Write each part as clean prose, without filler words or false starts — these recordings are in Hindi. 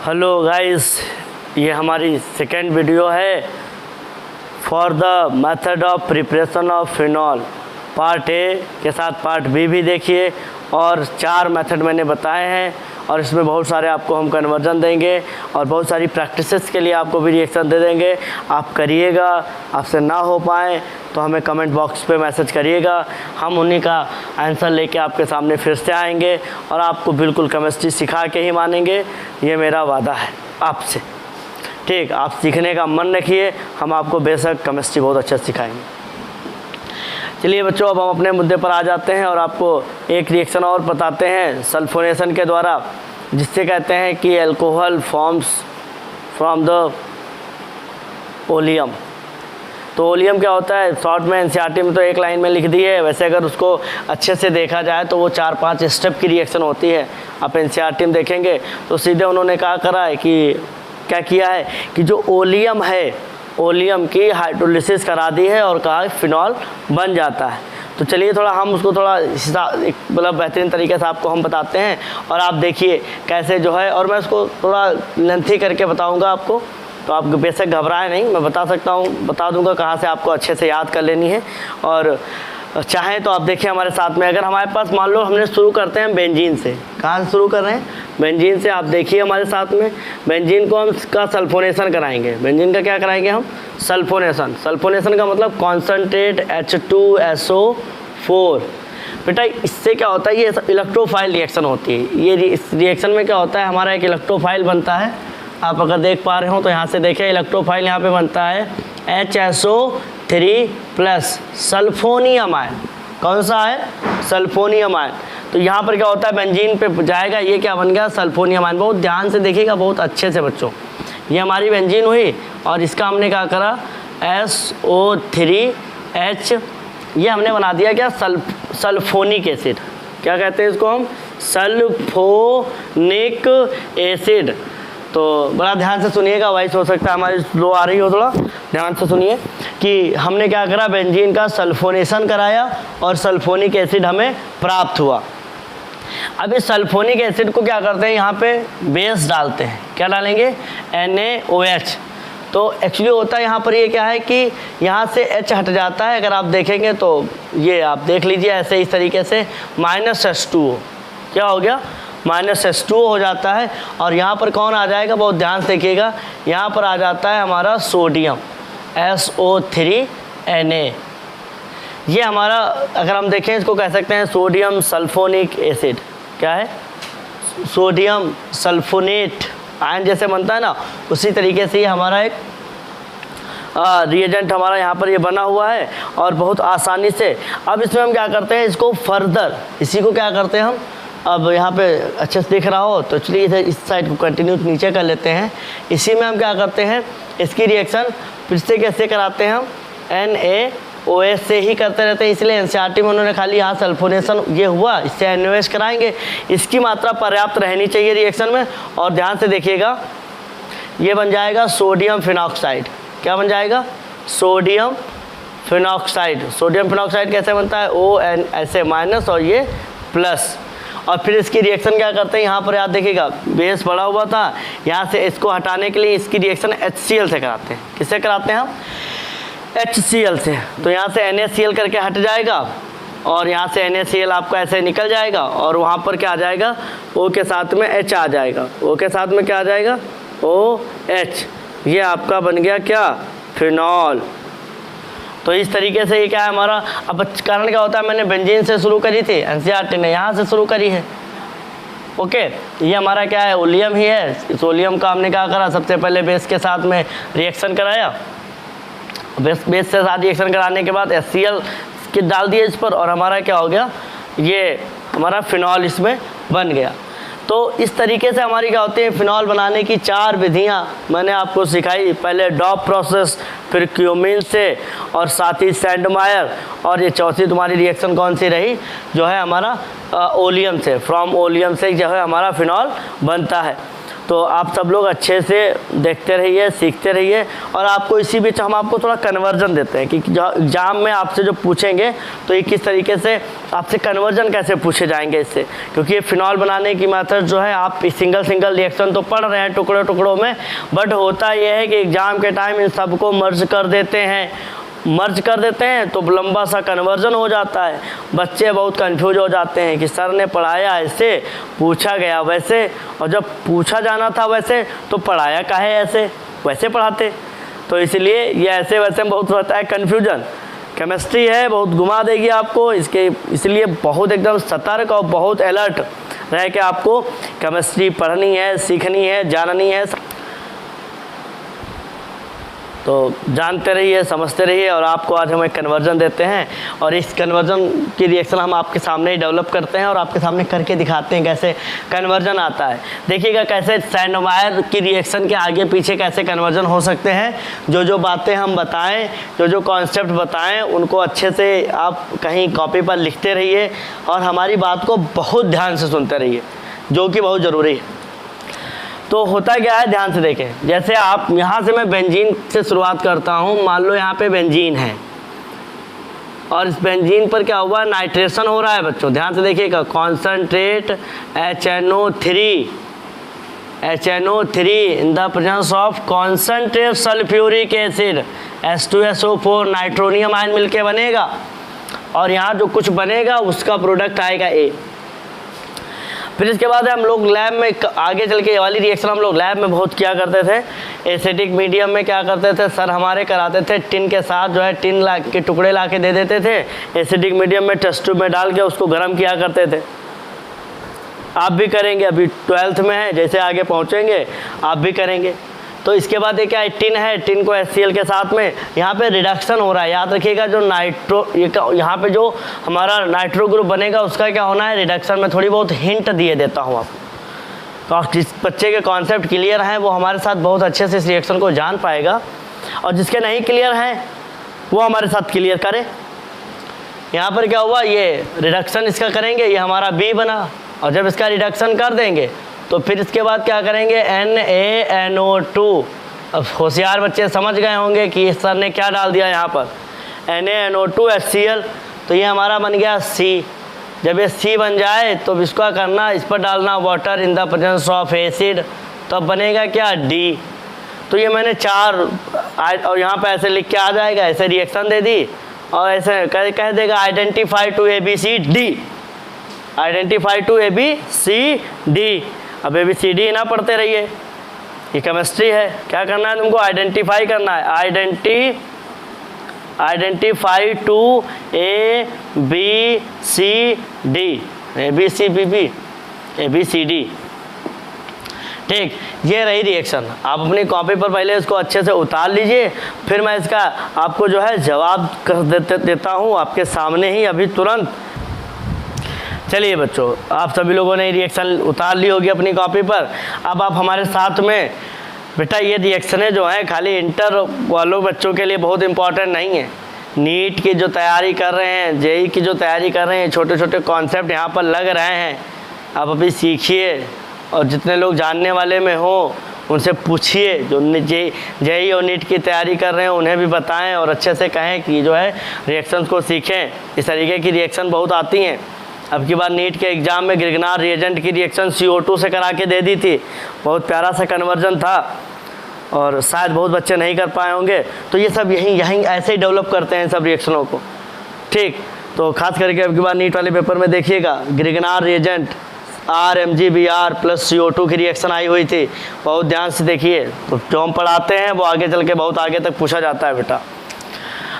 हेलो गाइस, ये हमारी सेकेंड वीडियो है for the method of preparation of phenol. Part A के साथ पार्ट बी भी देखिए और 4 मेथड मैंने बताए हैं और इसमें बहुत सारे आपको हम कन्वर्जन देंगे और बहुत सारी प्रैक्टिसेस के लिए आपको भी रिएक्शन दे देंगे। आप करिएगा, आपसे ना हो पाए तो हमें कमेंट बॉक्स पे मैसेज करिएगा, हम उन्हीं का आंसर लेके आपके सामने फिर से आएंगे और आपको बिल्कुल केमिस्ट्री सिखा के ही मानेंगे। ये मेरा वादा है आपसे। ठीक, आप सीखने का मन रखिए, हम आपको बेशक केमिस्ट्री बहुत अच्छा सिखाएंगे। चलिए बच्चों, अब हम अपने मुद्दे पर आ जाते हैं और आपको एक रिएक्शन और बताते हैं सल्फोनेशन के द्वारा, जिससे कहते हैं कि alcohol forms from the oleum. तो ओलियम क्या होता है, शॉर्ट में एनसीईआरटी में तो एक लाइन में लिख दी है, वैसे अगर उसको अच्छे से देखा जाए तो वो 4-5 स्टेप की रिएक्शन होती है। आप एनसीईआरटी में देखेंगे तो सीधे उन्होंने कहा करा है कि क्या किया है कि जो ओलियम है, ओलियम की हाइड्रोलिसिस करा दी है और कहा फिनॉल बन जाता है। तो चलिए थोड़ा हम उसको थोड़ा मतलब बेहतरीन तरीके से आपको हम बताते हैं और आप देखिए कैसे जो है, और मैं उसको थोड़ा लेंथी करके बताऊंगा आपको, तो आप बेशक घबराएं नहीं, मैं बता दूंगा कहाँ से आपको अच्छे से याद कर लेनी है। और चाहें तो आप देखिए हमारे साथ में, अगर हमारे पास मान लो हमने शुरू करते हैं बेंजीन से, कहाँ से शुरू कर रहे हैं, बेंजीन से। आप देखिए हमारे साथ में बेंजीन को हम का सल्फोनेशन कराएंगे। बेंजीन का क्या कराएंगे हम, सल्फोनेशन। सल्फोनेशन का मतलब कॉन्सनट्रेट H2SO4। बेटा इससे क्या होता है, ये इलेक्ट्रोफाइल रिएक्शन होती है। ये इस रिएक्शन में क्या होता है, हमारा एक इलेक्ट्रोफाइल बनता है। आप अगर देख पा रहे हो तो यहाँ से देखिए इलेक्ट्रोफाइल यहाँ पे बनता है HSO3+ सल्फोनियम आयन। कौन सा है, सल्फोनियम आयन। तो यहाँ पर क्या होता है, बेंजीन पे जाएगा, ये क्या बन गया, सल्फोनियम आयन। बहुत ध्यान से देखिएगा, बहुत अच्छे से बच्चों। ये हमारी बेंजीन हुई और इसका हमने क्या करा, SO3H, ये हमने बना दिया क्या, सल्फोनिक एसिड। क्या कहते हैं इसको हम, सल्फोनिक एसिड। तो बड़ा ध्यान से सुनिएगा, वॉइस हो सकता है हमारी स्लो आ रही हो, थोड़ा ध्यान से सुनिए कि हमने क्या करा, बेंजीन का सल्फोनेशन कराया और सल्फोनिक एसिड हमें प्राप्त हुआ। अब इस सल्फोनिक एसिड को क्या करते हैं, यहाँ पे बेस डालते हैं। क्या डालेंगे, NaOH। तो एक्चुअली होता है यहाँ पर ये क्या है कि यहाँ से H हट जाता है। अगर आप देखेंगे तो ये आप देख लीजिए ऐसे इस तरीके से -H2O, क्या हो गया, -H2O हो जाता है। और यहाँ पर कौन आ जाएगा, बहुत ध्यान से देखिएगा, यहाँ पर आ जाता है हमारा सोडियम SO3Na। ये हमारा, अगर हम देखें इसको कह सकते हैं सोडियम सल्फोनिक एसिड। क्या है, सोडियम सल्फोनेट आयन जैसे बनता है ना, उसी तरीके से ये हमारा एक रिएजेंट हमारा यहाँ पर ये बना हुआ है और बहुत आसानी से। अब इसमें हम क्या करते हैं, इसको फर्दर, इसी को क्या करते हैं हम, अब यहाँ पे अच्छे से दिख रहा हो तो चलिए इधर इस साइड को कंटिन्यू नीचे कर लेते हैं। इसी में हम क्या करते हैं, इसकी रिएक्शन फिर से कैसे कराते हैं हम, NaOH से ही करते रहते हैं। इसलिए एनसीईआरटी में उन्होंने खाली यहाँ सल्फोनेशन ये हुआ, इससे NaOH कराएंगे। इसकी मात्रा पर्याप्त रहनी चाहिए रिएक्शन में। और ध्यान से देखिएगा, ये बन जाएगा सोडियम फिनॉक्साइड। क्या बन जाएगा, सोडियम फिनॉक्साइड। सोडियम फिनॉक्साइड कैसे बनता है, ON ऐसे माइनस और ये प्लस। और फिर इसकी रिएक्शन क्या करते हैं, यहाँ पर याद देखिएगा बेस बड़ा हुआ था, यहाँ से इसको हटाने के लिए इसकी रिएक्शन HCl से कराते हैं। किससे कराते हैं हम, HCl से। तो यहाँ से NaCl करके हट जाएगा और यहाँ से NaCl आपका ऐसे निकल जाएगा और वहाँ पर क्या आ जाएगा, O के साथ में H आ जाएगा। O के साथ में क्या आ जाएगा, OH। ये आपका बन गया क्या, फिनॉल। तो इस तरीके से ये क्या है हमारा। अब कारण क्या होता है, मैंने बेंजीन से शुरू करी थी, एनसीईआरटी ने यहाँ से शुरू करी है। ओके, ये हमारा क्या है, ओलियम ही है। इस ओलियम का हमने क्या करा, सबसे पहले बेस के साथ में रिएक्शन कराया। बेस से साथ रिएक्शन कराने के बाद HCl की डाल दिया इस पर और हमारा क्या हो गया, ये हमारा फिनॉल इसमें बन गया। तो इस तरीके से हमारी क्या होती है, फिनॉल बनाने की 4 विधियां मैंने आपको सिखाई। पहले डॉप प्रोसेस, फिर क्यूमीन से और साथ ही सैंडमायर, और ये चौथी तुम्हारी रिएक्शन कौन सी रही, जो है हमारा ओलियम से, फ्रॉम ओलियम से जो है हमारा फिनॉल बनता है। तो आप सब लोग अच्छे से देखते रहिए, सीखते रहिए। और आपको इसी बीच हम आपको थोड़ा कन्वर्जन देते हैं कि एग्ज़ाम में आपसे जो पूछेंगे तो ये किस तरीके से आपसे कन्वर्जन कैसे पूछे जाएंगे इससे, क्योंकि ये फिनॉल बनाने की मेथड जो है, आप सिंगल रिएक्शन तो पढ़ रहे हैं टुकड़ों में, बट होता यह है कि एग्ज़ाम के टाइम इन सबको मर्ज कर देते हैं तो लंबा सा कन्वर्जन हो जाता है। बच्चे बहुत कंफ्यूज हो जाते हैं कि सर ने पढ़ाया ऐसे, पूछा गया वैसे, और जब पूछा जाना था वैसे तो पढ़ाया काहे ऐसे, वैसे पढ़ाते। तो इसलिए ये ऐसे वैसे में बहुत होता है कन्फ्यूजन। केमिस्ट्री है, बहुत घुमा देगी आपको, इसलिए बहुत एकदम सतर्क और बहुत अलर्ट रह के आपको केमिस्ट्री पढ़नी है, सीखनी है, जाननी है। तो जानते रहिए, समझते रहिए। और आपको आज हम एक कन्वर्जन देते हैं और इस कन्वर्जन की रिएक्शन हम आपके सामने ही डेवलप करते हैं और आपके सामने करके दिखाते हैं कैसे कन्वर्जन आता है। देखिएगा कैसे सैंडवायर की रिएक्शन के आगे पीछे कैसे कन्वर्जन हो सकते हैं। जो बातें हम बताएं, जो कॉन्सेप्ट बताएं, उनको अच्छे से आप कहीं कॉपी पर लिखते रहिए और हमारी बात को बहुत ध्यान से सुनते रहिए, जो कि बहुत ज़रूरी है। तो होता क्या है, ध्यान से देखें। जैसे आप यहाँ से मैं बेंजीन से शुरुआत करता हूँ। मान लो यहाँ पे बेंजीन है और इस बेंजीन पर क्या हुआ, नाइट्रेशन हो रहा है बच्चों। ध्यान से देखिएगा, concentrate HNO3 in the presence of concentrate sulphuric acid H2SO4 nitronium ion मिलके बनेगा और यहाँ जो कुछ बनेगा उसका प्रोडक्ट आएगा A। फिर इसके बाद हम लोग लैब में आगे चल के ये वाली रिएक्शन हम लोग लैब में बहुत किया करते थे। एसिडिक मीडियम में क्या करते थे, सर हमारे कराते थे टिन के साथ जो है टिन के टुकड़े ला के दे देते थे। एसिडिक मीडियम में टेस्ट ट्यूब में डाल के उसको गर्म किया करते थे। आप भी करेंगे, अभी 12th में है, जैसे आगे पहुँचेंगे आप भी करेंगे। तो इसके बाद ये क्या है, टिन है, टिन को HCl के साथ में यहाँ पे रिडक्शन हो रहा है। याद रखिएगा जो यहाँ पे जो हमारा नाइट्रो ग्रुप बनेगा उसका क्या होना है, रिडक्शन में थोड़ी बहुत हिंट दिए देता हूँ आपको। तो जिस बच्चे के कॉन्सेप्ट क्लियर हैं वो हमारे साथ बहुत अच्छे से इस रिएक्शन को जान पाएगा, और जिसके नहीं क्लियर हैं वो हमारे साथ क्लियर करें। यहाँ पर क्या हुआ, ये रिडक्शन इसका करेंगे, ये हमारा B बना, और जब इसका रिडक्शन कर देंगे तो फिर इसके बाद क्या करेंगे, NaNO2। अब होशियार बच्चे समझ गए होंगे कि सर ने क्या डाल दिया यहाँ पर, NaNO2 HCl, तो ये हमारा बन गया C। जब ये C बन जाए तो इसका करना, इस पर डालना water in the presence of acid, तब बनेगा क्या, D। तो ये मैंने 4 और यहाँ पे ऐसे लिख के आ जाएगा, ऐसे रिएक्शन दे दी और ऐसे कह देगा identify to ABCD, identify to ABCD। अब ABCD ना पढ़ते रहिए, ये केमिस्ट्री है। क्या करना है तुमको, आइडेंटिफाई करना है, आइडेंटिफाई टू ABCD। ठीक, ये रही रिएक्शन। आप अपनी कॉपी पर पहले इसको अच्छे से उतार लीजिए, फिर मैं इसका आपको जो है जवाब देता हूँ आपके सामने ही अभी तुरंत। चलिए बच्चों, आप सभी लोगों ने रिएक्शन उतार ली होगी अपनी कॉपी पर। अब आप हमारे साथ में, बेटा ये रिएक्शनें जो हैं खाली इंटर वालों बच्चों के लिए बहुत इंपॉर्टेंट नहीं है। नीट की जो तैयारी कर रहे हैं, जेई की जो तैयारी कर रहे हैं, छोटे छोटे कॉन्सेप्ट यहाँ पर लग रहे हैं, आप अभी सीखिए। और जितने लोग जानने वाले में हो उनसे पूछिए, जो जेई और नीट की तैयारी कर रहे हैं उन्हें भी बताएं और अच्छे से कहें कि जो है रिएक्शंस को सीखें। इस तरीके की रिएक्शन बहुत आती हैं। अब की बार नीट के एग्ज़ाम में गिरगनार रिएजेंट की रिएक्शन CO2 से करा के दे दी थी, बहुत प्यारा सा कन्वर्जन था और शायद बहुत बच्चे नहीं कर पाए होंगे। तो ये सब यहीं ऐसे ही डेवलप करते हैं सब रिएक्शनों को। ठीक, तो खास करके अब की बार नीट वाले पेपर में देखिएगा, गिरगनार रिएजेंट RMgBr प्लस CO2 की रिएक्शन आई हुई थी, बहुत ध्यान से देखिए। तो जो हम पढ़ाते हैं वो आगे चल के बहुत आगे तक पूछा जाता है बेटा।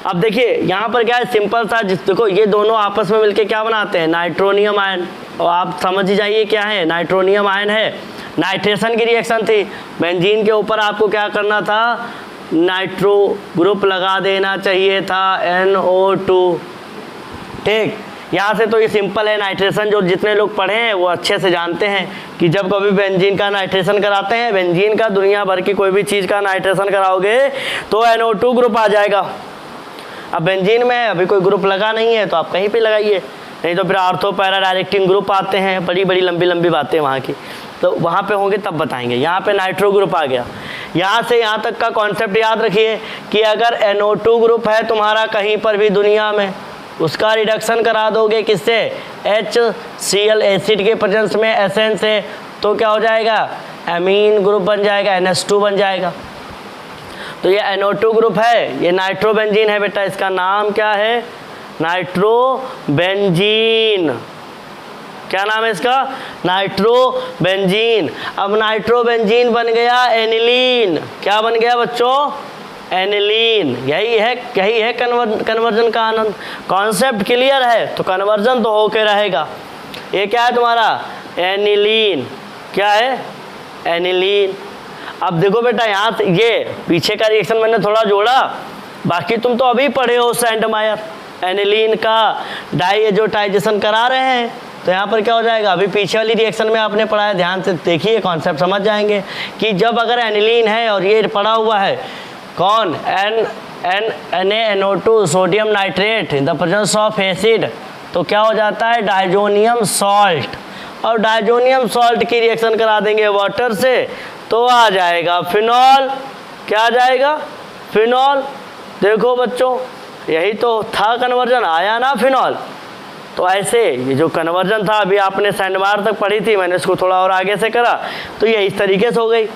अब देखिए यहाँ पर क्या है, सिंपल सा, देखो ये दोनों आपस में मिलके क्या बनाते हैं, नाइट्रोनियम आयन। और आप समझ ही जाइए क्या है, नाइट्रोनियम आयन है। नाइट्रेशन की रिएक्शन थी, बेंजीन के ऊपर आपको क्या करना था, नाइट्रो ग्रुप लगा देना चाहिए था, NO2। ठीक, यहाँ से तो ये सिंपल है। नाइट्रेशन जो जितने लोग पढ़े हैं वो अच्छे से जानते हैं कि जब कभी बेंजीन का नाइट्रेशन कराते हैं, बेंजीन का दुनिया भर की कोई भी चीज़ का नाइट्रेशन कराओगे तो NO2 ग्रुप आ जाएगा। अब बेंजीन में अभी कोई ग्रुप लगा नहीं है तो आप कहीं पे लगाइए, नहीं तो फिर आर्थो पैरा डायरेक्टिंग ग्रुप आते हैं, बड़ी बड़ी लंबी लंबी बातें वहाँ की। तो वहाँ पे होंगे तब बताएंगे। यहाँ पे नाइट्रो ग्रुप आ गया। यहाँ से यहाँ तक का कॉन्सेप्ट याद रखिए कि अगर NO2 ग्रुप है तुम्हारा कहीं पर भी दुनिया में, उसका रिडक्शन करा दोगे किससे, HCl एसिड के प्रेजेंस में एसेंस से, तो क्या हो जाएगा, एमीन ग्रुप बन जाएगा, NH2 बन जाएगा। तो ये NO2 ग्रुप है, ये नाइट्रोबेंजीन है बेटा, इसका नाम क्या है, नाइट्रोबेंजीन। क्या नाम है इसका, नाइट्रोबेंजीन। अब नाइट्रोबेंजीन बन गया एनिलीन। क्या बन गया बच्चों, एनिलीन। यही है कन्वर्जन का आनंद। कॉन्सेप्ट क्लियर है तो कन्वर्जन तो होके रहेगा। ये क्या है तुम्हारा, एनिलीन। क्या है, एनिलीन। अब देखो बेटा यहाँ से ये पीछे का रिएक्शन मैंने थोड़ा जोड़ा, बाकी तुम तो अभी पढ़े हो सैंडमायर। एनिलीन का डाइएजोटाइजेशन करा रहे हैं, तो यहाँ पर क्या हो जाएगा, अभी पीछे वाली रिएक्शन में आपने पढ़ा है, ध्यान से देखिए, कॉन्सेप्ट समझ जाएंगे कि जब अगर एनिलीन है और ये पड़ा हुआ है कौन, NaNO2 sodium nitrate in the presence of acid, तो क्या हो जाता है, डायजोनियम सॉल्ट। और डायजोनियम सॉल्ट की रिएक्शन करा देंगे वाटर से, तो आ जाएगा फिनॉल। क्या आ जाएगा, फिनॉल। देखो बच्चों यही तो था कन्वर्जन, आया ना फिनॉल। तो ऐसे ये जो कन्वर्जन था अभी आपने सैंडमायर तक पढ़ी थी, मैंने इसको थोड़ा और आगे से करा, तो ये इस तरीके से हो गई।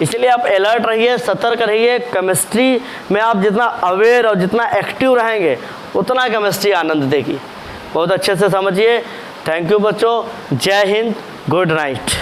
इसलिए आप अलर्ट रहिए, सतर्क रहिए। केमिस्ट्री में आप जितना अवेयर और जितना एक्टिव रहेंगे उतना केमिस्ट्री आनंद देगी। बहुत अच्छे से समझिए। थैंक यू बच्चों, जय हिंद, गुड नाइट।